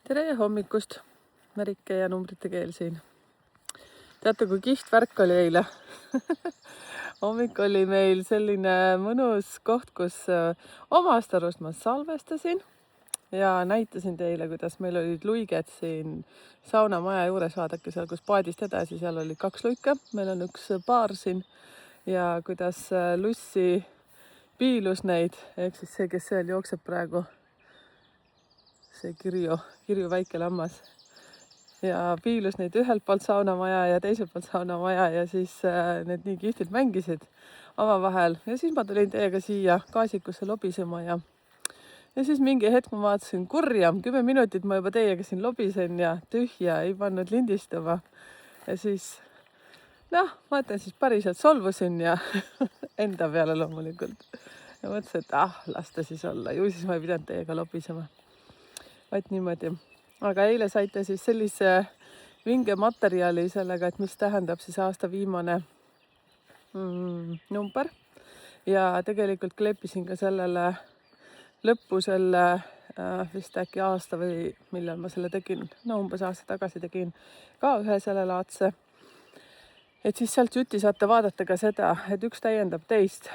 Tere hommikust, Merike ja numbrite keel siin. Teate, kui kihvt värk oli eile? Hommik oli meil selline mõnus koht, kus omast arust ma salvestasin ja näitasin teile, kuidas meil olid luiged siin saunamaja juures. Vaadake seal, kus paadist edasi, seal oli 2 luike. Meil on üks paar siin ja kuidas Lussi piilus neid, ehk siis see, kes seal jookseb praegu. See kirju väike lammas ja piilus neid ühelt poolt saunamaja ja teiselt poolt saunamaja ja siis need nii kihvtilt mängisid omavahel ja siis ma tulin teiega siia kaasikusse lobisema ja siis mingi hetk ma vaatasin kurja, 10 minutit ma juba teiega siin lobisen ja tühja, ei pannud lindistama ja siis vaatan siis päriselt solvusin ja enda peale loomulikult ja mõtlesin, et las ta siis olla, ju siis ma ei pidanud teiega lobisema. Vaid niimoodi. Aga eile saite siis sellise vinge materjali sellega, et mis tähendab siis aasta viimane number. Ja tegelikult kleepisin ka sellele lõppu selle vist äkki aasta või millal ma selle tegin. Umbes aasta tagasi tegin ka ühe selle laadse. Et siis sealt jutti saate vaadata ka seda, et üks täiendab teist.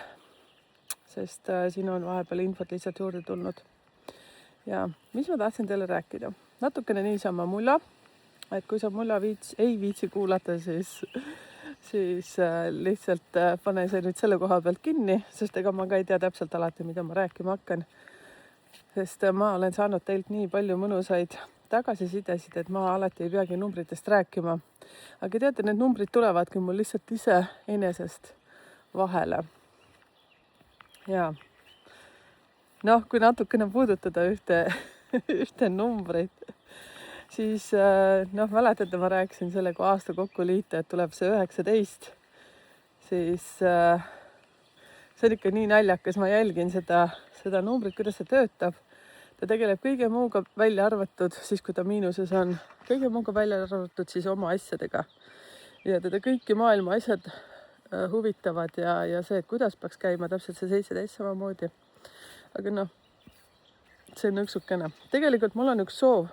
Sest siin on vahepeal infot lihtsalt juurde tulnud. Ja mis ma tahtsin teile rääkida? Natukene niisama mulla, et kui sa mulla ei viitsi kuulata, siis lihtsalt pane see nüüd selle koha pealt kinni, sest ega ma ka ei tea täpselt alati, mida ma rääkima hakkan. Sest ma olen saanud teilt nii palju mõnusaid tagasisidesid, et ma alati ei peagi numbritest rääkima. Aga teate, need numbrid tulevadki mul lihtsalt ise enesest vahele. Jaa. Kui natukene puudutada ühte numbrit, siis mäletate, ma rääkisin selle, kui aasta kokku liita, et tuleb see 19, siis see on ikka nii naljakas, ma jälgin seda numbrit, kuidas see töötab. Ta tegeleb kõige muuga välja arvatud, siis kui ta miinuses on, kõige muuga välja arvatud siis oma asjadega. Ja teda kõiki maailma asjad huvitavad ja see, et kuidas peaks käima täpselt see 17 samamoodi. Aga see on üksukene. Tegelikult mul on üks soov.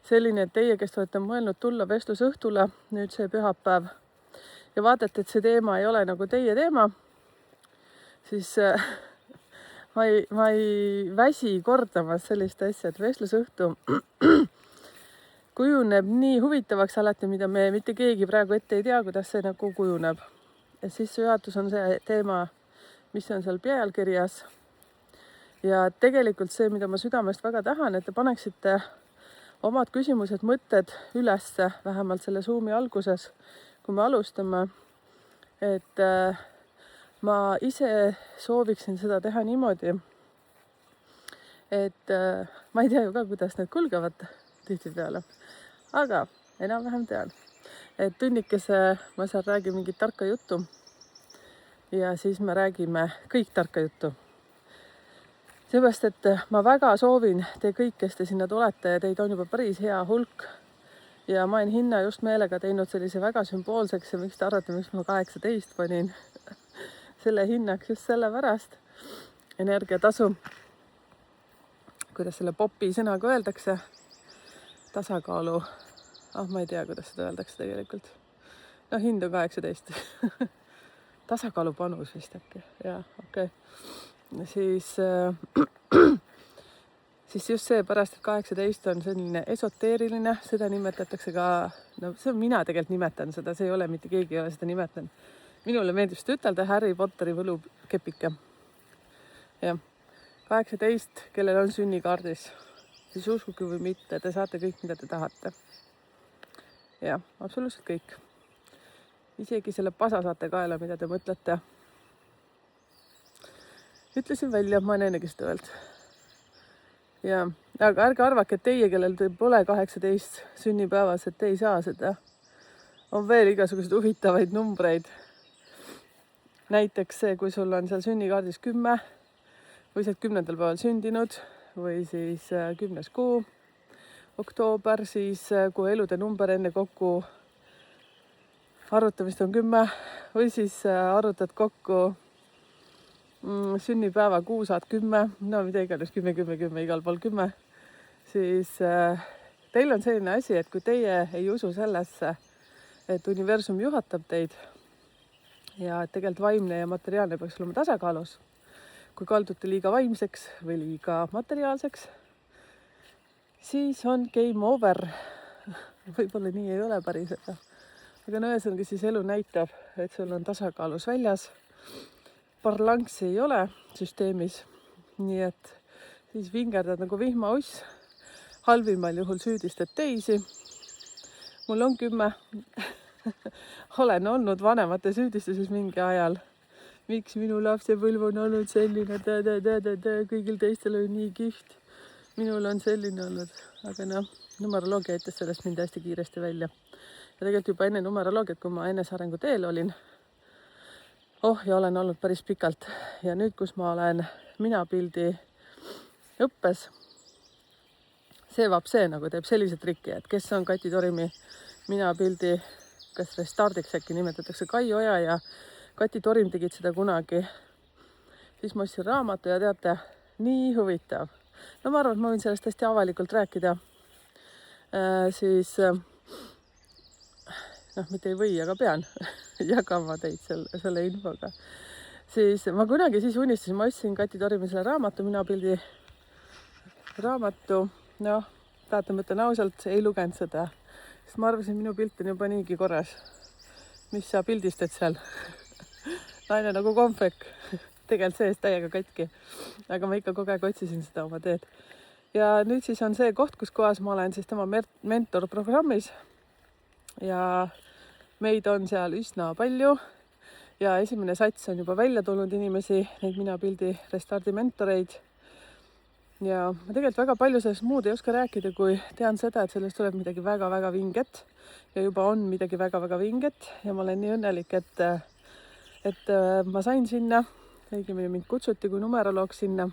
Selline, et teie, kes olete mõelnud tulla vestlusõhtule, nüüd see pühapäev, ja vaatate, et see teema ei ole nagu teie teema, siis ma ei väsi kordamas sellist asja, et vestlusõhtu kujuneb nii huvitavaks alati, mida me mitte keegi praegu ette ei tea, kuidas see nagu kujuneb. Ja sissejuhatus on see teema, mis on seal pealkirjas. Ja tegelikult see, mida ma südamest väga tahan, et te paneksite omad küsimused, mõtted ülesse, vähemalt selle Zoomi alguses, kui me alustame. Et ma ise sooviksin seda teha niimoodi, et ma ei tea ju ka, kuidas need kulgevad tihtipeale, aga enam-vähem tean. Et tunnikese ma seal räägin mingit tarka juttu ja siis me räägime kõik tarka juttu. Seepärast, et ma väga soovin te kõik, kes te sinna tulete ja teid on juba päris hea hulk ja ma olen hinna just meelega teinud sellise väga sümboolseks ja miks te arvate, miks ma 18 panin selle hinnaks just selle pärast. Energiatasu, kuidas selle popi sõnaga öeldakse, tasakaalu, ma ei tea, kuidas seda öeldakse tegelikult. Hind on 18. Tasakaalu panus vist äkki, jaa, okei. Siis just see pärast, et 18 on selline esoteeriline, seda nimetatakse ka, see on mina tegelikult nimetan seda, see ei ole mitte keegi ei ole seda nimetanud. Minule meeldib seda ütelda Harry Potteri võlukepike. Ja 18, kellel on sünnikaardis, siis uskuge või mitte, te saate kõik, mida te tahate. Ja, absoluutselt kõik. Isegi selle pasa saate kaela, mida te mõtlete. Ütlesin välja, ma olen ennegi seda öelnud. Ja, aga ärge arvake, et teie, kellel te pole 18 sünnipäevas, et te ei saa seda. On veel igasugused huvitavaid numbreid. Näiteks see, kui sul on seal sünnikaardis 10 või sealt 10. päeval sündinud või siis 10. kuu, oktoober, siis kui elude number enne kokku arvutamist on 10 või siis arvutad kokku sünnipäeva kuu saad 10, mida iganes 10, igal pool 10, siis teil on selline asi, et kui teie ei usu sellesse, et universum juhatab teid ja et tegelikult vaimne ja materiaalne peaks olema tasakaalus, kui kaldute liiga vaimseks või liiga materiaalseks, siis on game over. Võib-olla nii ei ole päriselt, aga no ühesõnaga siis elu näitab, et sul on tasakaalus väljas. Balanssi ei ole süsteemis, nii et siis vingerdad nagu vihmauss. Halvimal juhul süüdistad teisi. Mul on 10. Olen olnud vanemate süüdistuses mingi ajal. Miks minu lapsepõlv on olnud selline, kõigil teistel oli nii kihvt. Minul on selline olnud, aga numeroloogia aitas sellest mind hästi kiiresti välja. Ja tegelikult juba enne numeroloogiat, kui ma enesearengu teel olin, ja olen olnud päris pikalt. Ja nüüd, kus ma olen minapildi õppes, see nagu teeb sellise triki, et kes on Kati Torimi minapildi, kas restardiks äkki nimetatakse, Kai Oja ja Kati Torim tegid seda kunagi. Siis ma ostsin raamatu ja teate, nii huvitav. No ma arvan, et ma võin sellest hästi avalikult rääkida. Mitte ei või, aga pean jagama teid selle infoga. Siis ma kunagi unistasin, ma ostsin Kati Torimi selle raamatu, minapildi raamatu. Taatan, mõtlen ausalt, ei lugenud seda. Sest ma arvasin, minu pilt on juba niigi korras. Mis sa pildistad seal? Naine nagu kompek. Tegelikult sees täiega katki. Aga ma ikka kogu aeg otsisin seda oma teed. Ja nüüd siis on see koht, kus kohas ma olen siis tema mentorprogrammis. Ja meid on seal üsna palju. Ja esimene sats on juba välja tulnud inimesi, neid minapildi restardi mentoreid. Ja ma tegelikult väga palju sellest muud ei oska rääkida, kui tean seda, et sellest tuleb midagi väga-väga vinget. Ja juba on midagi väga-väga vinget. Ja ma olen nii õnnelik, et ma sain sinna. Õigemini mind kutsuti kui numeroloog sinna.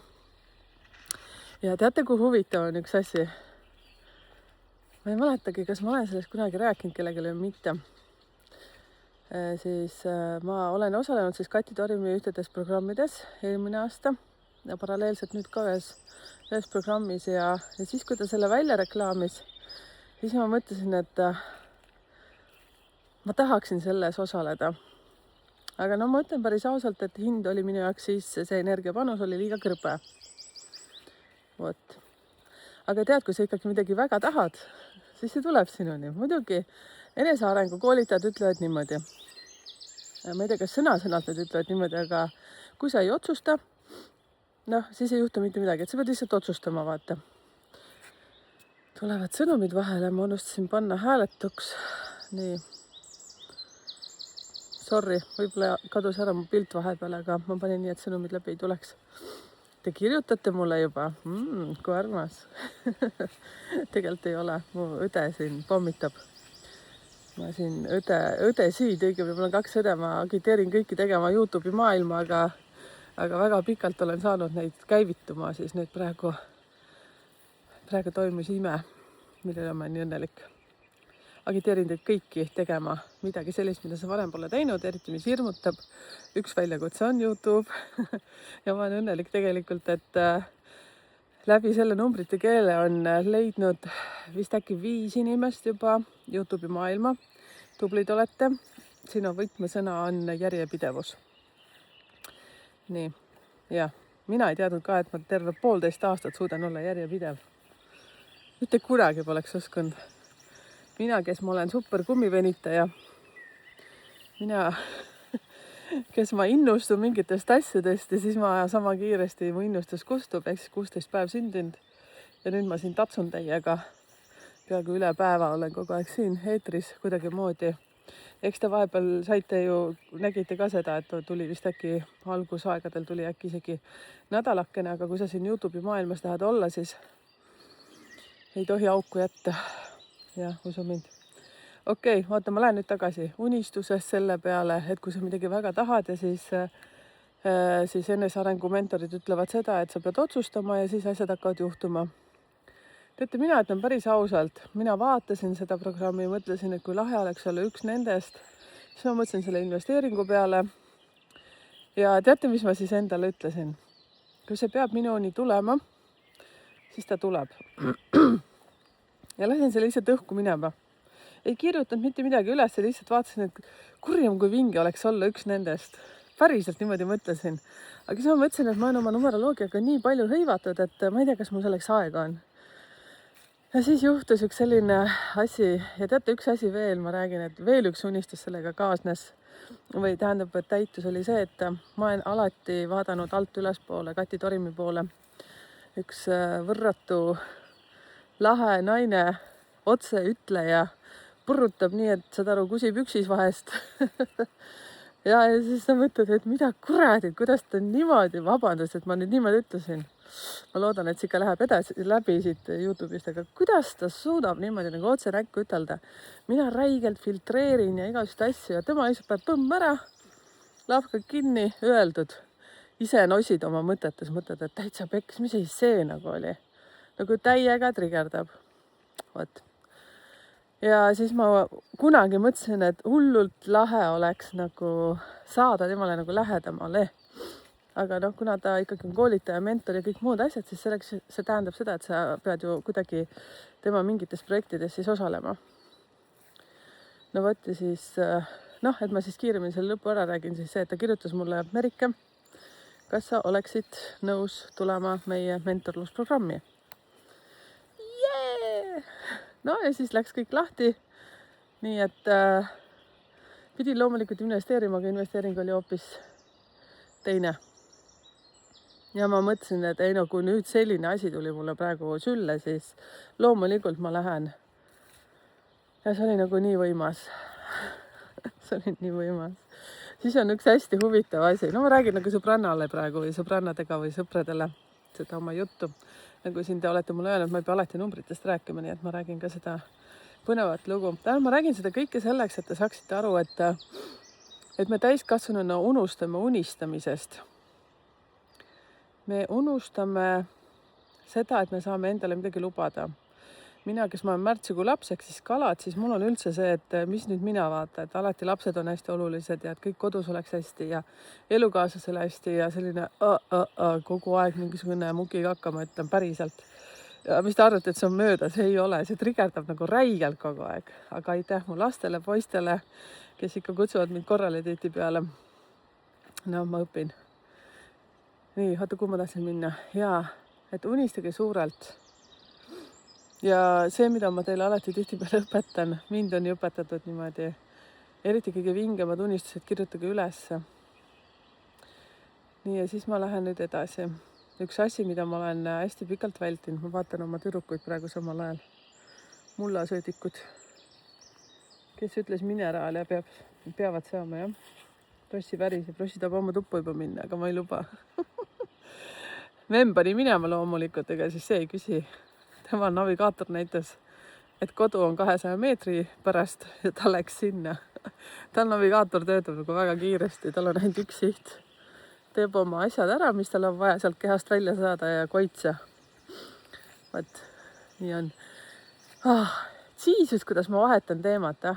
Ja teate, kui huvitav on üks asi? Ma ei mäletagi, kas ma olen sellest kunagi rääkinud kellelegi või mitte. Ma olen osalenud siis Kati Torimi ühtedes programmides eelmine aasta ja paralleelselt nüüd ka ühes programmis ja siis, kui ta selle välja reklaamis, siis ma mõtlesin, et ma tahaksin selles osaleda. Aga ma ütlen päris ausalt, et hind oli minu jaoks siis, see energiapanus oli liiga kõrbe. Vot. Aga tead, kui sa ikkagi midagi väga tahad, siis see tuleb sinuni. Muidugi enesearengu koolitajad ütlevad niimoodi. Ma ei tea, kas sõna-sõnalt nad ütlevad niimoodi, aga kui sa ei otsusta, siis ei juhtu mitte midagi, et sa pead lihtsalt otsustama, vaata. Tulevad sõnumid vahele, ma unustasin panna hääletuks. Nii. Sorry, võib-olla kadus ära mu pilt vahepeal, aga ma panin nii, et sõnumid läbi ei tuleks. Te kirjutate mulle juba? Kui armas. Tegelikult ei ole. Mu õde siin pommitab. Ma siin õdesiid, õigemini mul on 2 õde, ma agiteerin kõiki tegema YouTube'i maailma, aga väga pikalt olen saanud neid käivituma, siis nüüd praegu toimus ime, millele ma olen nii õnnelik. Agiteerin teid kõiki tegema midagi sellist, mida sa varem pole teinud, eriti mis hirmutab. Üks väljakutse on YouTube ja ma olen õnnelik tegelikult, et läbi selle numbrite keele on leidnud vist äkki 5 inimest juba YouTube'i maailma. Tublid olete. Siin on võtmesõna on järjepidevus. Nii, ja mina ei teadnud ka, et ma terve 1,5 aastat suudan olla järjepidev. Mitte kunagi poleks uskunud. Mina, kes ma olen super kummivenitaja, kes ma innustun mingitest asjadest ja siis ma sama kiiresti mu innustus kustub, ehk siis 16 päev sündinud. Ja nüüd ma siin tatsun teiega. Peaaegu üle päeva olen kogu aeg siin eetris kuidagi moodi. Eks te vahepeal nägite ka seda, et tuli vist äkki algusaegadel tuli äkki isegi nädalakene, aga kui sa siin YouTube'i maailmas tahad olla, siis ei tohi auku jätta. Jah, usu mind. Okei, vaata, ma lähen nüüd tagasi unistusest selle peale, et kui sa midagi väga tahad ja siis enesearengu mentorid ütlevad seda, et sa pead otsustama ja siis asjad hakkavad juhtuma. Teate, mina ütlen päris ausalt, mina vaatasin seda programmi ja mõtlesin, et kui lahe oleks olla üks nendest, siis ma mõtlesin selle investeeringu peale. Ja teate, mis ma siis endale ütlesin? Kui see peab minuni tulema, siis ta tuleb. Ja lasin selle lihtsalt õhku minema. Ei kirjutanud mitte midagi üles, lihtsalt vaatasin, et kurjam kui vinge oleks olla üks nendest. Päriselt niimoodi mõtlesin. Aga siis ma mõtlesin, et ma olen oma numeroloogiaga nii palju hõivatud, et ma ei tea, kas mul selleks aega on. Ja siis juhtus üks selline asi ja teate, üks asi veel, ma räägin, et veel üks unistus sellega kaasnes või tähendab, et täitus oli see, et ma olen alati vaadanud alt ülespoole, Kati Torimi poole. Üks võrratu lahe naine, otse ütleja, purrutab nii, et saad aru, kusib üksis vahest. ja siis sa mõtled, et mida kuradit, kuidas ta niimoodi, vabandust, et ma nüüd niimoodi ütlesin. Ma loodan, et see ikka läheb edasi läbi siit YouTube'ist, aga kuidas ta suudab niimoodi nagu otse näkku ütelda. Mina räigelt filtreerin ja igast asju ja tema lihtsalt peab põmm ära, lahka kinni, öeldud. Ise nosid oma mõtetes, mõtled, et täitsa peks, mis see nagu oli. Nagu täiega trigerdab. Võt. Ja siis ma kunagi mõtlesin, et hullult lahe oleks nagu saada temale nagu lähedamale. Aga noh, kuna ta ikkagi on koolitaja, mentor ja kõik muud asjad, siis see tähendab seda, et sa pead ju kuidagi tema mingites projektides siis osalema. No võt ja siis, et ma siis kiiremini selle lõpu ära räägin, siis see, et ta kirjutas mulle, Merike, kas sa oleksid nõus tulema meie mentorlusprogrammi? Yeah! No ja siis läks kõik lahti. Nii et pidin loomulikult investeerima, aga investeering oli hoopis teine. Ja ma mõtlesin, et ei no, kui nüüd selline asi tuli mulle praegu sülle, siis loomulikult ma lähen. Ja see oli nagu nii võimas. See oli nii võimas. Siis on üks hästi huvitav asi. No ma räägin nagu sõbrannale praegu või sõbrannadega või sõpradele seda oma juttu. Nagu siin te olete mulle öelnud, ma ei pea alati numbritest rääkima, nii et ma räägin ka seda põnevat lugu. Ma räägin seda kõike selleks, et te saaksite aru, et me täiskasvanuna unustame unistamisest. Me unustame seda, et me saame endale midagi lubada. Mina, kes ma olen märtsikuu laps, ehk siis kalad, siis mul on üldse see, et mis nüüd mina vaata, et alati lapsed on hästi olulised ja et kõik kodus oleks hästi ja elukaaslasel hästi ja selline kogu aeg mingisugune mugikakka, ma ütlen päriselt. Ja mis te arvate, et see on mööda? See ei ole, see trigerdab nagu räigelt kogu aeg. Aga aitäh mu lastele, poistele, kes ikka kutsuvad mind korrale tihti peale. No ma õpin. Nii, vaata, kuhu ma tahtsin minna. Jaa, et unistage suurelt. Ja see, mida ma teile alati tihti peale õpetan, mind on ju õpetatud niimoodi. Eriti kõige vingemad unistused kirjutage ülesse. Nii, ja siis ma lähen nüüd edasi. Üks asi, mida ma olen hästi pikalt vältinud. Ma vaatan oma tüdrukuid praegu samal ajal. Mullasöödikud, kes ütles mineraal ja peavad saama, jah. Rossi väris ja Rossi tahab oma tuppa juba minna, aga ma ei luba. Memm pani minema loomulikult, ega siis see ei küsi. Tema navigaator näitas, et kodu on 200 meetri pärast ja ta läks sinna. Tal navigaator töötab nagu väga kiiresti, tal on ainult üks siht. Teeb oma asjad ära, mis tal on vaja sealt kehast välja saada ja koitsa. Võt, nii on. Siis, kuidas ma vahetan teemat,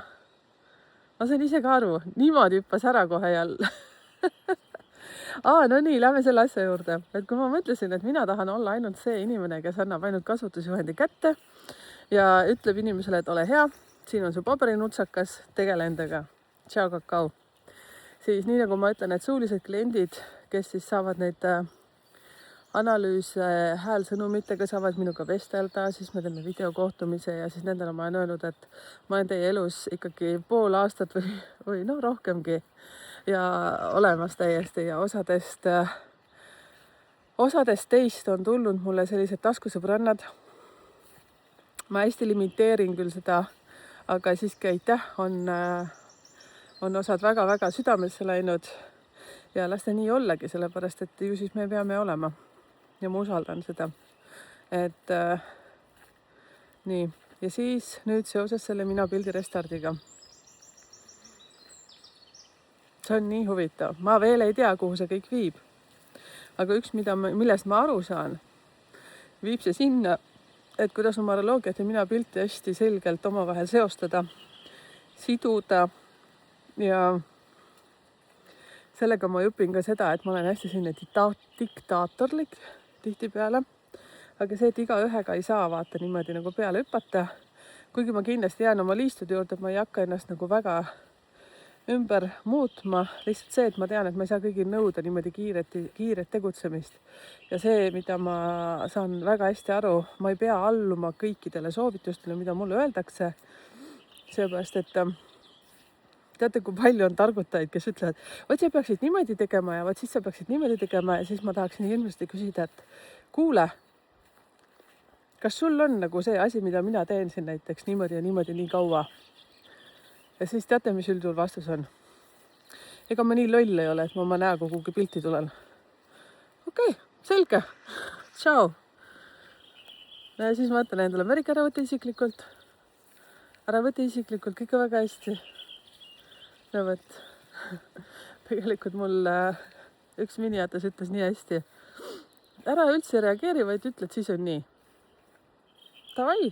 Ma sain ise ka aru, niimoodi hüppas ära kohe jälle. No nii, lähme selle asja juurde. Et kui ma mõtlesin, et mina tahan olla ainult see inimene, kes annab ainult kasutusjuhendi kätte ja ütleb inimesele, et ole hea, siin on su paberinutsakas, tegele endaga. Tšau, kakao. Siis nii nagu ma ütlen, et suulised kliendid, kes siis saavad neid analüüse häälsõnumitega, saavad minuga vestelda, siis me teeme videokohtumise ja siis nendele ma olen öelnud, et ma olen teie elus ikkagi pool aastat või rohkemgi ja olemas täiesti ja osadest teist on tulnud mulle sellised taskusõbrannad. Ma hästi limiteerin küll seda, aga siiski aitäh, on osad väga-väga südamesse läinud ja las ta nii ollagi, sellepärast, et ju siis me peame olema. Ja ma usaldan seda. Et nii. Ja siis nüüd seoses selle mina pildi restardiga. See on nii huvitav. Ma veel ei tea, kuhu see kõik viib. Aga üks, millest ma aru saan, viib see sinna, et kuidas numeroloogiat ja mina pilti hästi selgelt omavahel seostada, siduda ja sellega ma õpin ka seda, et ma olen hästi selline diktaatorlik tihtipeale. aga see, et igaühega ei saa vaata niimoodi nagu peale hüpata, kuigi ma kindlasti jään oma liistude juurde, et ma ei hakka ennast nagu väga ümber muutma, lihtsalt see, et ma tean, et ma ei saa kõigil nõuda niimoodi kiiret tegutsemist. Ja see, mida ma saan väga hästi aru, ma ei pea alluma kõikidele soovitustele, mida mulle öeldakse, seepärast, et teate, kui palju on targutajaid, kes ütlevad, vot sa peaksid niimoodi tegema ja vot siis sa peaksid niimoodi tegema ja siis ma tahaksin hirmsasti küsida, et kuule, kas sul on nagu see asi, mida mina teen siin näiteks niimoodi ja niimoodi nii kaua? Ja siis teate, mis üldjuhul vastus on? Ega ma nii loll ei ole, et ma oma näoga kuhugi pilti tulen. Okei, selge. Tšau. Ja siis ma ütlen endale, Merike, ära võtta isiklikult. Ära võtta isiklikult, kõik on väga hästi. No võt. Tegelikult mul üks miniatas ütles nii hästi. Ära üldse reageeri, vaid ütle, et siis on nii. Tavai,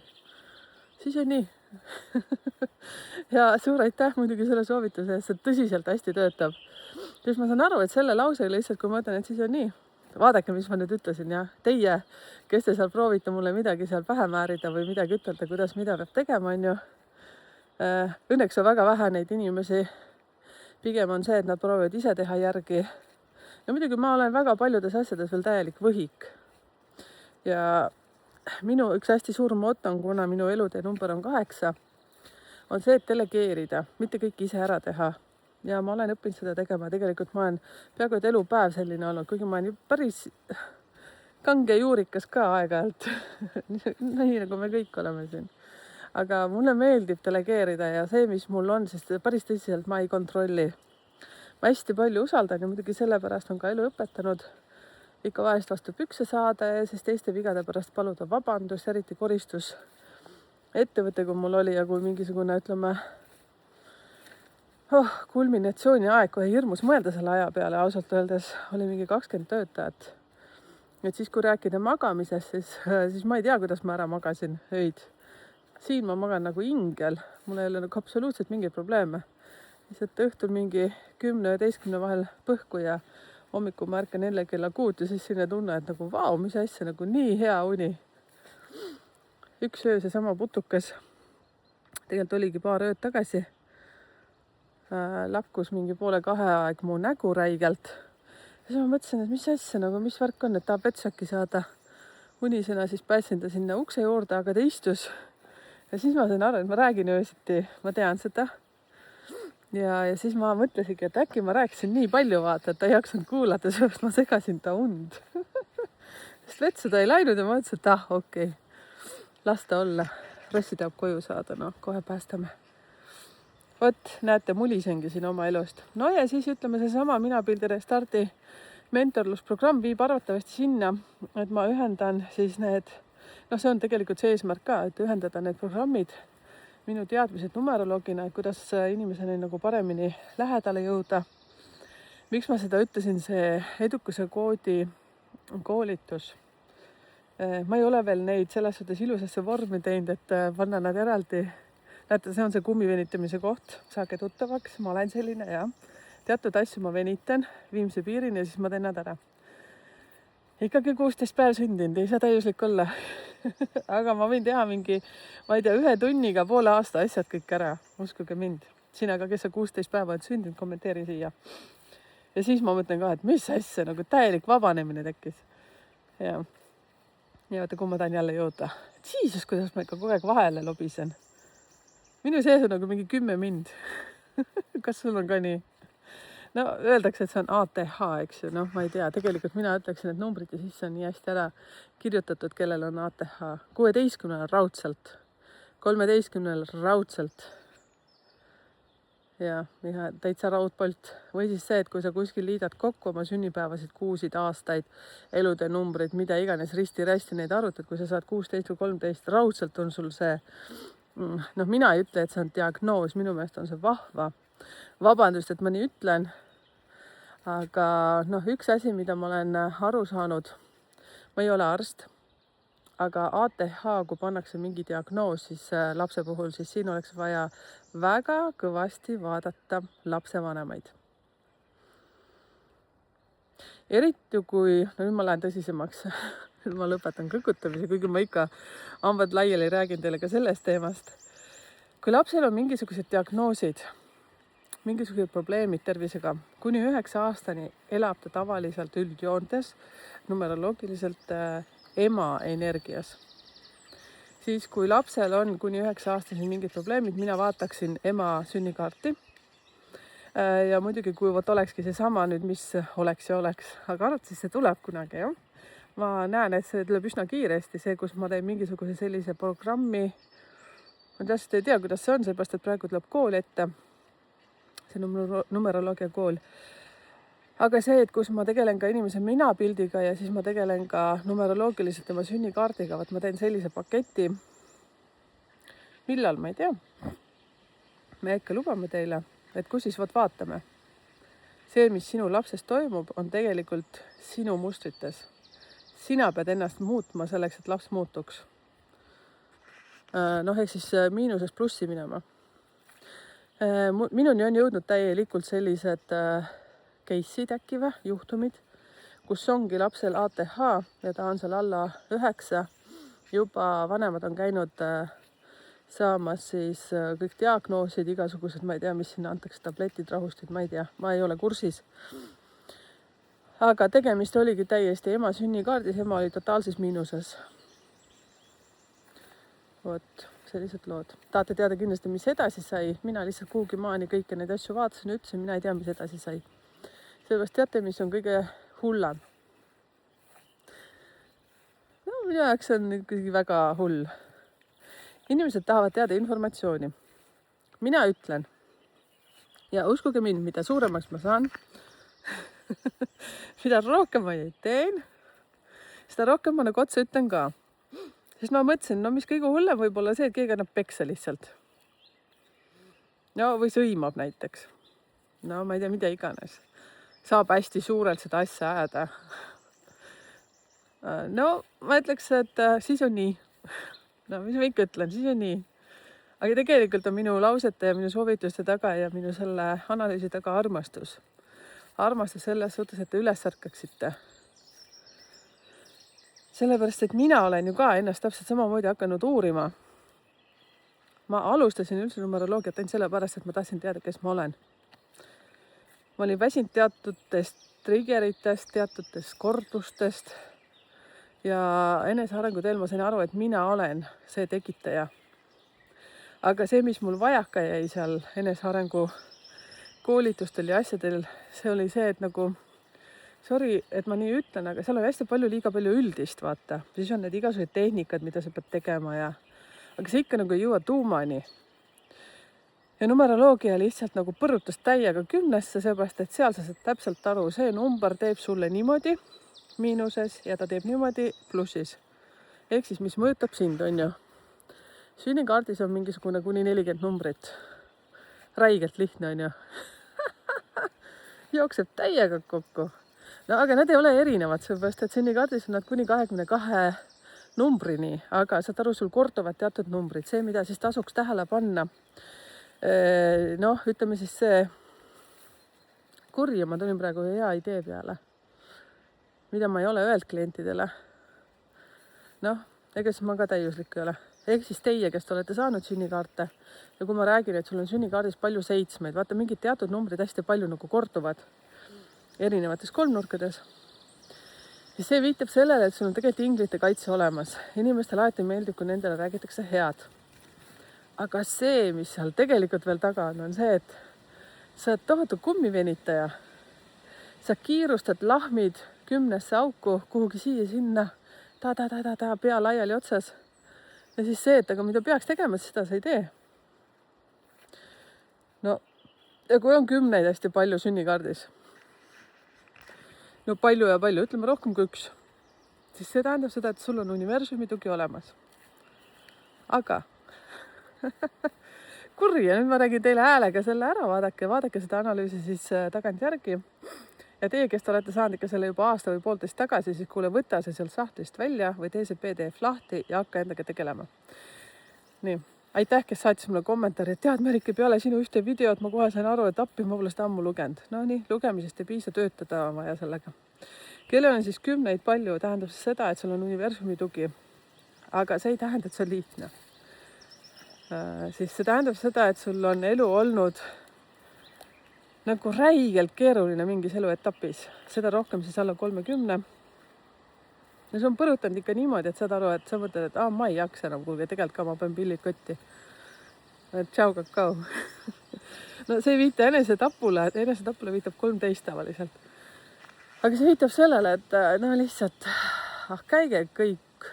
siis on nii. Ja suur aitäh muidugi selle soovituse eest, see tõsiselt hästi töötab. Siis ma saan aru, et selle lausega lihtsalt, kui ma ütlen, et siis on nii, vaadake, mis ma nüüd ütlesin ja teie, kes te seal proovite mulle midagi seal pähe määrida või midagi ütelda, kuidas mida peab tegema, on ju. Õnneks on väga vähe neid inimesi. Pigem on see, et nad proovivad ise teha järgi. Ja muidugi ma olen väga paljudes asjades veel täielik võhik. Ja minu üks hästi suur moto on, kuna minu elutee number on 8, on see, et delegeerida, mitte kõik ise ära teha. Ja ma olen õppinud seda tegema. Tegelikult ma olen peaaegu et elupäev selline olnud, kuigi ma olen päris kange juurikas ka aeg-ajalt. Nii nagu me kõik oleme siin. Aga mulle meeldib delegeerida ja see, mis mul on, sest päris tõsiselt ma ei kontrolli. Ma hästi palju usaldan ja muidugi sellepärast on ka elu õpetanud ikka vahest vastu pükse saada ja siis teiste vigade pärast paluda vabandust, eriti koristus ettevõte, kui mul oli ja kui mingisugune, ütleme, kulminatsiooni aeg, kui hirmus mõelda selle aja peale, ausalt öeldes oli mingi 20 töötajat. Et siis, kui rääkida magamisest, siis ma ei tea, kuidas ma ära magasin öid. Siin ma magan nagu ingel, mul ei ole nagu absoluutselt mingeid probleeme. Lihtsalt õhtul mingi 10-11 vahel põhku ja hommikul ma ärkan 4 kella 6 ja siis sinna tunne, et nagu vau, mis asja, nagu nii hea uni. Üks öö seesama putukas, tegelikult oligi paar ööd tagasi, lakkus mingi 1:30 aeg mu nägu räigelt. Ja siis ma mõtlesin, et mis asja, nagu mis värk on, et tahab vetsäkki saada. Unisena siis pääsin ta sinna ukse juurde, aga ta istus. Ja siis ma sain aru, et ma räägin öösiti, ma tean seda. Ja siis ma mõtlesingi, et äkki ma rääkisin nii palju vaata, et ta ei jaksanud kuulata, sellepärast ma segasin ta und. Sest vetsu ta ei läinud ja ma mõtlesin, et okei. Las ta olla. Rossi tahab koju saada, kohe päästame. Vot, näete, mulisengi siin oma elust. No ja siis ütleme seesama Minapildi Restardi mentorlusprogramm viib arvatavasti sinna, et ma ühendan siis need, see on tegelikult see eesmärk ka, et ühendada need programmid, minu teadmised numeroloogina, et kuidas inimeseni nagu paremini lähedale jõuda. Miks ma seda ütlesin, see edukuse koodi koolitus. Ma ei ole veel neid selles suhtes ilusasse vormi teinud, et panna nad eraldi. Näete, see on see kummivenitamise koht, saage tuttavaks, ma olen selline ja teatud asju ma venitan viimse piirini ja siis ma teen nad ära. Ikkagi 16 päev sündinud, ei saa täiuslik olla. Aga ma võin teha mingi, ma ei tea, 1 tunniga poole aasta asjad kõik ära, uskuge mind. Sina ka, kes sa 16 päeva on sündinud, kommenteeri siia. Ja siis ma mõtlen ka, et mis asja, nagu täielik vabanemine tekkis. Ja vaata, kui ma tahan jälle jõuda. Siis, kuidas ma ikka kogu aeg vahele lobisen. Minu sees on nagu mingi 10 mind. Kas sul on ka nii? No öeldakse, et see on ATH, eks ju. Ma ei tea, tegelikult mina ütleksin, et numbrite sisse on nii hästi ära kirjutatud, kellel on ATH. 16 raudselt, 13 raudselt. Ja täitsa raudpolt. Või siis see, et kui sa kuskil liidad kokku oma sünnipäevasid, kuusid, aastaid, elude numbrid, mida iganes risti-rästi neid arutad, kui sa saad 16 või 13, raudselt on sul see, mina ei ütle, et see on diagnoos, minu meelest on see vahva. Vabandust, et ma nii ütlen, aga üks asi, mida ma olen aru saanud, ma ei ole arst, aga ATH, kui pannakse mingi diagnoos, siis lapse puhul, siis siin oleks vaja väga kõvasti vaadata lapsevanemaid. Eriti kui, nüüd ma lähen tõsisemaks, ma lõpetan kõkutamise, kuigi ma ikka hambad laiali räägin teile ka sellest teemast. Kui lapsel on mingisugused diagnoosid, mingisugused probleemid tervisega, kuni 9 aastani elab ta tavaliselt üldjoontes numeroloogiliselt ema energias. Siis kui lapsel on kuni 9 aastani mingid probleemid, mina vaataksin ema sünnikaarti. Ja muidugi kui olekski seesama nüüd, mis oleks ja oleks, aga arvates see tuleb kunagi, jah. Ma näen, et see tuleb üsna kiiresti, see, kus ma teen mingisuguse sellise programmi. Ma täpselt ei tea, kuidas see on, seepärast, et praegu tuleb kool ette, see numeroloogia kool. Aga see, et kus ma tegelen ka inimese minapildiga ja siis ma tegelen ka numeroloogiliselt tema sünnikaardiga, ma teen sellise paketi. Millal, ma ei tea. Me ikka lubame teile, et kus siis vaatame. See, mis sinu lapsest toimub, on tegelikult sinu mustrites. Sina pead ennast muutma selleks, et laps muutuks. Ehk siis miinusest plussi minema. Minuni on jõudnud täielikult sellised case'id äkki või, juhtumid, kus ongi lapsel ATH ja ta on seal alla 9. Juba vanemad on käinud saamas siis kõik diagnoosid, igasugused, ma ei tea, mis sinna antakse, tabletid, rahustid, ma ei tea, ma ei ole kursis. Aga tegemist oligi täiesti ema sünnikaardis, ema oli totaalses miinuses. Vot, sellised lood. Tahate teada kindlasti, mis edasi sai? Mina lihtsalt kuhugi maani kõike neid asju vaatasin, ütlesin, mina ei tea, mis edasi sai. Sellepärast teate, mis on kõige hullam? Minu jaoks on ikkagi väga hull. Inimesed tahavad teada informatsiooni. Mina ütlen, ja uskuge mind, mida suuremaks ma saan, mida rohkem ma teen, seda rohkem ma nagu otsa ütlen ka. Siis ma mõtlesin, mis kõige hullem võib olla see, et keegi annab peksa lihtsalt. Või sõimab näiteks. Ma ei tea, mida iganes. Saab hästi suurelt seda asja ajada. Ma ütleks, et siis on nii. Mis ma ikka ütlen, siis on nii. Aga tegelikult on minu lausete ja minu soovituste taga ja minu selle analüüsi taga armastus. Armastus selles suhtes, et te üles ärkaksite. Sellepärast, et mina olen ju ka ennast täpselt samamoodi hakanud uurima. Ma alustasin üldse numeroloogiat ainult sellepärast, et ma tahtsin teada, kes ma olen. Ma olin väsinud teatutest triggeritest, teatutest kordustest ja enesearengu teel ma sain aru, et mina olen see tekitaja. Aga see, mis mul vajaka jäi seal enesearengu koolitustel ja asjadel, see oli see, et nagu, sorry, et ma nii ütlen, aga seal on hästi palju, liiga palju üldist, vaata. Siis on need igasugused tehnikad, mida sa pead tegema aga see ikka nagu ei jõua tuumani. Ja numeroloogia lihtsalt nagu põrutas täiega 10-sse, seepärast, et seal sa saad täpselt aru, see number teeb sulle niimoodi miinuses ja ta teeb niimoodi plussis. Ehk siis, mis mõjutab sind, on ju. Sünnikaardis on mingisugune kuni 40 numbrit. Räigelt lihtne, on ju. Jookseb täiega kokku. Aga nad ei ole erinevad, seepärast, et sünnikaardis on nad kuni 22 numbrini, aga saad aru, sul korduvad teatud numbrid. See, mida siis tasuks tähele panna, ütleme siis see kurja, ma tulin praegu hea idee peale, mida ma ei ole öelnud klientidele. Ega siis ma ka täiuslik ei ole. Ehk siis teie, kes te olete saanud sünnikaarte ja kui ma räägin, et sul on sünnikaardis palju 7, vaata mingid teatud numbrid hästi palju nagu korduvad erinevates kolmnurkades. Ja see viitab sellele, et sul on tegelikult inglite kaitse olemas. Inimestel alati meeldib, kui nendele räägitakse head. Aga see, mis seal tegelikult veel taga on see, et sa oled tohutu kummivenitaja. Sa kiirustad lahmid 10 auku kuhugi siia-sinna, pea laiali otsas. Ja siis see, et aga mida peaks tegema, seda sa ei tee. Ja kui on 10 hästi palju sünnikaardis, palju ja palju, ütleme rohkem kui 1, siis see tähendab seda, et sul on universumi tugi olemas. Aga kuri, ja nüüd ma räägin teile häälega selle ära, vaadake seda analüüsi siis tagant järgi. Ja teie, kes te olete saanud ikka selle juba aasta või 1,5 tagasi, siis kuule, võta see sealt sahtlist välja või tee see PDF lahti ja hakka endaga tegelema. Nii, aitäh, kes saatis mulle kommentaari, et tead, Merike, peale sinu ühte videot ma kohe sain aru, et appi ma pole seda ammu lugenud. No nii, lugemisest ei piisa, töötada on vaja sellega. Kellel on siis 10 palju, tähendab seda, et sul on universumi tugi. Aga see ei tähenda, et see on lihtne. Siis see tähendab seda, et sul on elu olnud nagu räigelt keeruline mingis eluetapis. Seda rohkem siis alla 30. Ja see on põrutanud ikka niimoodi, et saad aru, et sa mõtled, et ma ei jaksa enam, kuulge, tegelikult ka ma pean pillid kotti. Tšau, kakao. No see ei viita enesetapule viitab 13 tavaliselt. Aga see viitab sellele, et no lihtsalt käige kõik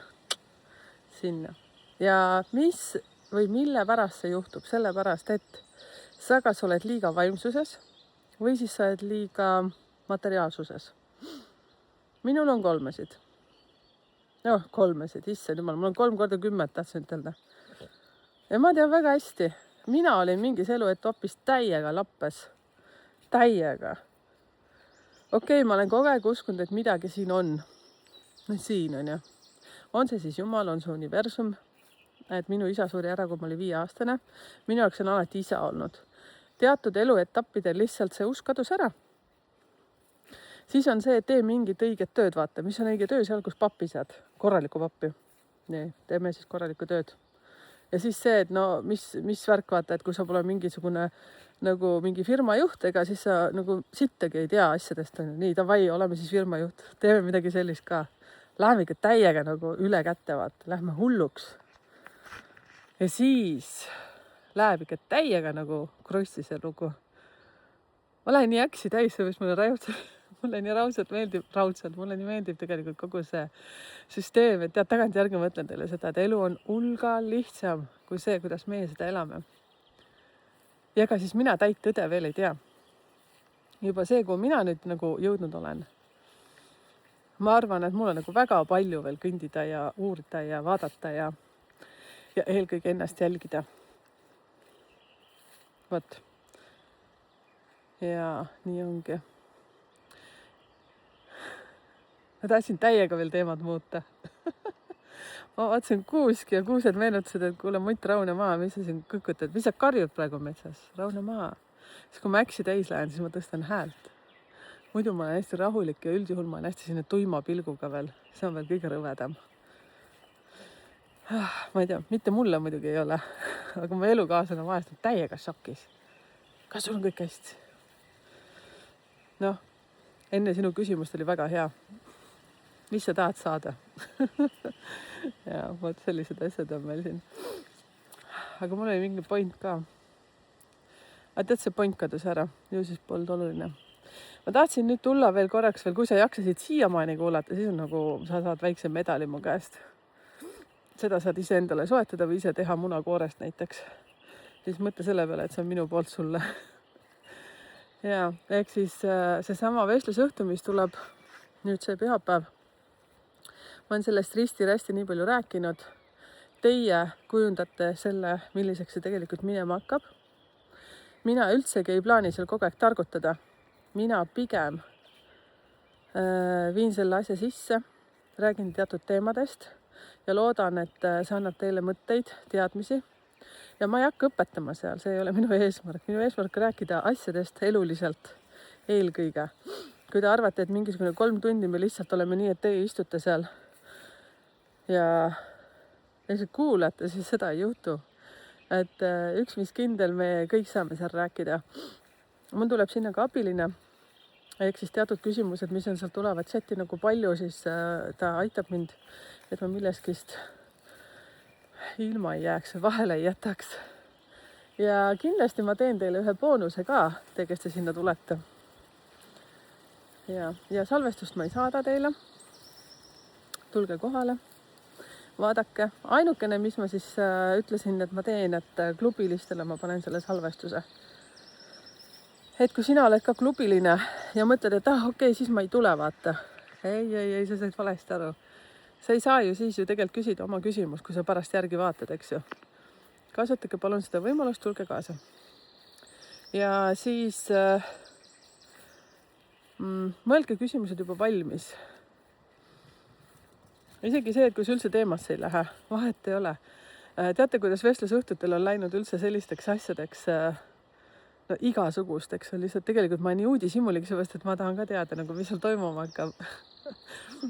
sinna. Ja mis või mille pärast see juhtub? Sellepärast, et sa kas oled liiga vaimsuses või siis sa oled liiga materiaalsuses. Minul on 3. Noh, 3, issand jumal, mul on 3 korda 10, tahtsin ütelda. Ja ma tean väga hästi, mina olin mingis eluetapis täiega lappes. Täiega. Okei, ma olen kogu aeg uskunud, et midagi siin on. No siin on ju. On see siis Jumal, on see universum. Et minu isa suri ära, kui ma oli 5-aastane. Minu jaoks on alati isa olnud. Teatud eluetappidel lihtsalt see usk kadus ära. Siis on see, et tee mingit õiget tööd, vaata. Mis on õige töö seal, kus pappi saad? Korralikku pappi. Nii, teeme siis korralikku tööd. Ja siis see, et no mis värk, vaata, et kui sa pole mingisugune nagu mingi firma juht, ega siis sa nagu sittagi ei tea asjadest. Nii, davai, oleme siis firma juht. Teeme midagi sellist ka. Läheme ikka täiega nagu üle kätte, vaata. Lähme hulluks. Ja siis läheb ikka täiega nagu krossi see lugu. Ma lähen nii äksi täis, mis mulle nii meeldib tegelikult kogu see süsteem, et tead, tagantjärgi mõtlen teile seda, et elu on hulga lihtsam kui see, kuidas meie seda elame. Ja ega siis mina täit tõde veel ei tea. Juba see, kui mina nüüd nagu jõudnud olen, ma arvan, et mul on nagu väga palju veel kõndida ja uurida ja vaadata ja eelkõige ennast jälgida. Vot. Ja nii ongi. Ma tahtsin täiega veel teemad muuta. Ma vaatasin kuuski ja kuused meenutasid, et kuule, Mutt, raune maa, mis sa siin kõkutad? Mis sa karjud praegu metsas? Raune maa. Siis kui ma äksi täis lähen, siis ma tõstan häält. Muidu ma olen hästi rahulik ja üldjuhul ma olen hästi sinne tuima pilguga veel. See on veel kõige rõvedam. Ma ei tea, mitte mulle muidugi ei ole. Aga mu elukaaslane vahest on täiega šokis. Kas sul on kõik hästi? Noh, enne sinu küsimust oli väga hea. Mis sa tahad saada? Ja vot sellised asjad on meil siin. Aga mul oli mingi point ka. Aga tead, see point kadus ära. Ju siis polnud oluline. Ma tahtsin nüüd tulla veel korraks, kui sa jaksasid siiamaani kuulata, siis on nagu sa saad väikse medali mu käest. Seda saad ise endale soetada või ise teha munakoorest näiteks. Siis mõtle selle peale, et see on minu poolt sulle. Ja, ehk siis seesama vestlusõhtu, mis tuleb nüüd see pühapäev. Ma olen sellest risti-rästi nii palju rääkinud. Teie kujundate selle, milliseks see tegelikult minema hakkab. Mina üldsegi ei plaani seal kogu aeg targutada. Mina pigem viin selle asja sisse, räägin teatud teemadest ja loodan, et see annab teile mõtteid, teadmisi. Ja ma ei hakka õpetama seal, see ei ole minu eesmärk. Minu eesmärk on rääkida asjadest eluliselt eelkõige. Kui te arvate, et mingisugune 3 tundi me lihtsalt oleme nii, et teie istute seal ja lihtsalt kuulate, siis seda ei juhtu. Et üks mis kindel, me kõik saame seal rääkida. Mul tuleb sinna ka abiline, ehk siis teatud küsimused, mis on seal tulevad chati nagu palju, siis ta aitab mind, et ma milleskist ilma ei jääks, vahele ei jätaks. Ja kindlasti ma teen teile ühe boonuse ka, te, kes te sinna tulete. Ja salvestust ma ei saada teile. Tulge kohale. Vaadake, ainukene, mis ma siis ütlesin, et ma teen, et klubilistele ma panen selle salvestuse. Et kui sina oled ka klubiline ja mõtled, et okei, siis ma ei tule, vaata. Ei, sa said valesti aru. Sa ei saa ju siis ju tegelikult küsida oma küsimus, kui sa pärast järgi vaatad, eks ju. Kasutage palun seda võimalust, tulge kaasa. Ja siis mõelge küsimused juba valmis. Isegi see, et kui üldse teemasse ei lähe, vahet ei ole. Teate, kuidas vestlusõhtutel on läinud üldse sellisteks asjadeks, no igasugusteks, on lihtsalt tegelikult ma olen nii uudishimulik, seepärast et ma tahan ka teada, nagu mis seal toimuma hakkab.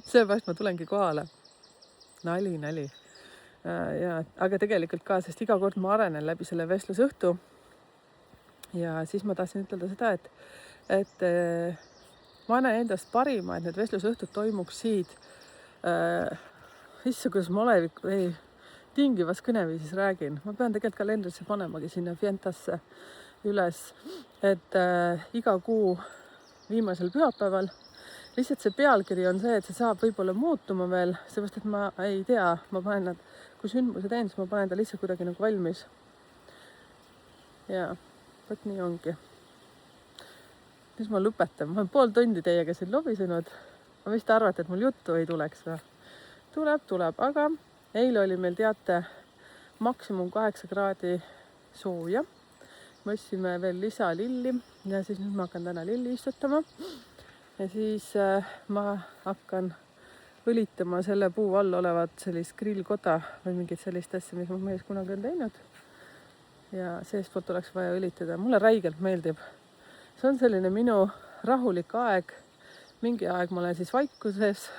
Seepärast ma tulengi kohale. Nali. Aga tegelikult ka, sest iga kord ma arenen läbi selle vestlusõhtu. Ja siis ma tahtsin ütelda seda, et ma annan endast parima, et need vestlusõhtud toimuks siit. Issa, kuidas ma tingivas kõneviisis räägin. Ma pean tegelikult kalendrisse panemagi sinna Fientasse üles, et iga kuu viimasel pühapäeval. Lihtsalt see pealkiri on see, et see saab võib-olla muutuma veel, seepärast, et ma ei tea, ma panen nad, kui sündmuse teen, siis ma panen ta lihtsalt kuidagi nagu valmis. Ja, võt nii ongi. Nüüd ma lõpetan. Ma olen pool tundi teiega siin lobisenud. Ma vist arvate, et mul juttu ei tuleks või? Tuleb, aga eile oli meil teate maksimum 8 kraadi sooja. Me ostsime veel lisalilli ja siis nüüd ma hakkan täna lilli istutama. Ja siis ma hakkan õlitama selle puu all olevat sellist grillkoda või mingit sellist asja, mis ma mees kunagi on teinud. Ja seestpoolt oleks vaja õlitada. Mulle räigelt meeldib. See on selline minu rahulik aeg. Mingi aeg ma olen siis vaikuses,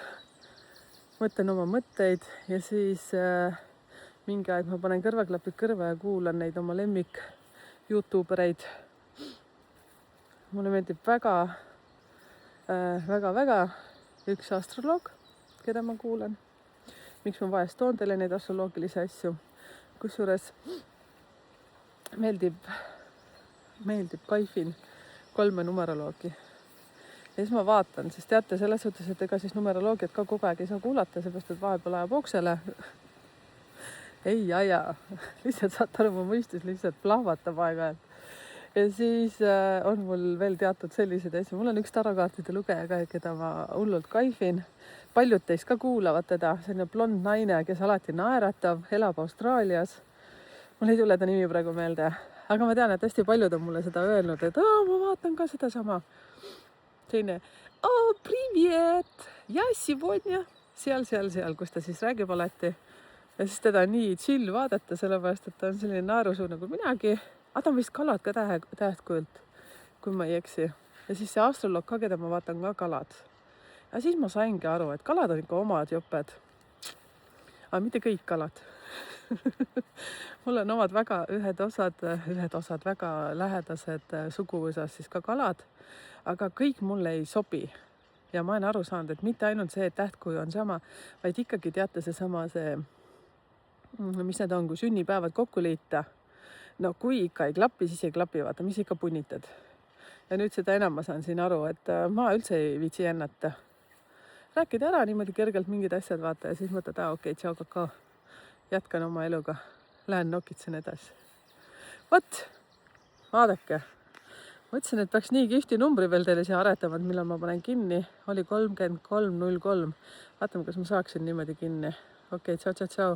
mõtlen oma mõtteid ja siis mingi aeg ma panen kõrvaklapid kõrva ja kuulan neid oma lemmik YouTubereid. Mulle meeldib väga üks astroloog, keda ma kuulan. Miks ma vahest toon teile neid astroloogilisi asju. Kusjuures meeldib kaifin 3 numeroloogi. Ja siis ma vaatan, sest teate selles suhtes, et ega siis numeroloogiat ka kogu aeg ei saa kuulata, seepärast, et vahepeal ajab oksele. Ei aja. Lihtsalt saate aru, mu mõistus lihtsalt plahvatab aeg-ajalt. Ja siis on mul veel teatud sellised asju. Mul on üks tarokaartide lugeja ka, keda ma hullult kaifin. Paljud teist ka kuulavad teda. Selline blond naine, kes alati naeratav, elab Austraalias. Mul ei tule ta nimi praegu meelde. Aga ma tean, et hästi paljud on mulle seda öelnud, et ma vaatan ka seda sama. Selline, привет, я сегодня seal, kus ta siis räägib alati. Ja siis teda nii chill vaadata, sellepärast, et ta on selline naerusuu nagu minagi. Ta on vist kalad ka tähtkujult, kui ma ei eksi. Ja siis see astroloog ka, keda ma vaatan ka kalad. Ja siis ma saingi aru, et kalad on ikka omad joped. Aga mitte kõik kalad. Mul on omad ühed osad väga lähedased suguvõsas siis ka kalad, aga kõik mulle ei sobi. Ja ma olen aru saanud, et mitte ainult see, et tähtkuju on sama, vaid ikkagi teate seesama see, mis need on, kui sünnipäevad kokku liita. No kui ikka ei klapi, siis ei klapi, vaata, mis ikka punnitad. Ja nüüd seda enam ma saan siin aru, et ma üldse ei viitsi ennata. Rääkida ära niimoodi kergelt mingid asjad, vaata, ja siis mõtled, okei, tšau, kakao. Jätkan oma eluga. Lähen nokitsen edasi. Võt, vaadake. Mõtlesin, et peaks nii kihvti numbri veel teile siia aretama, et millal ma panen kinni. Oli 33.03. Vaatame, kas ma saaksin niimoodi kinni. Okei, tšau.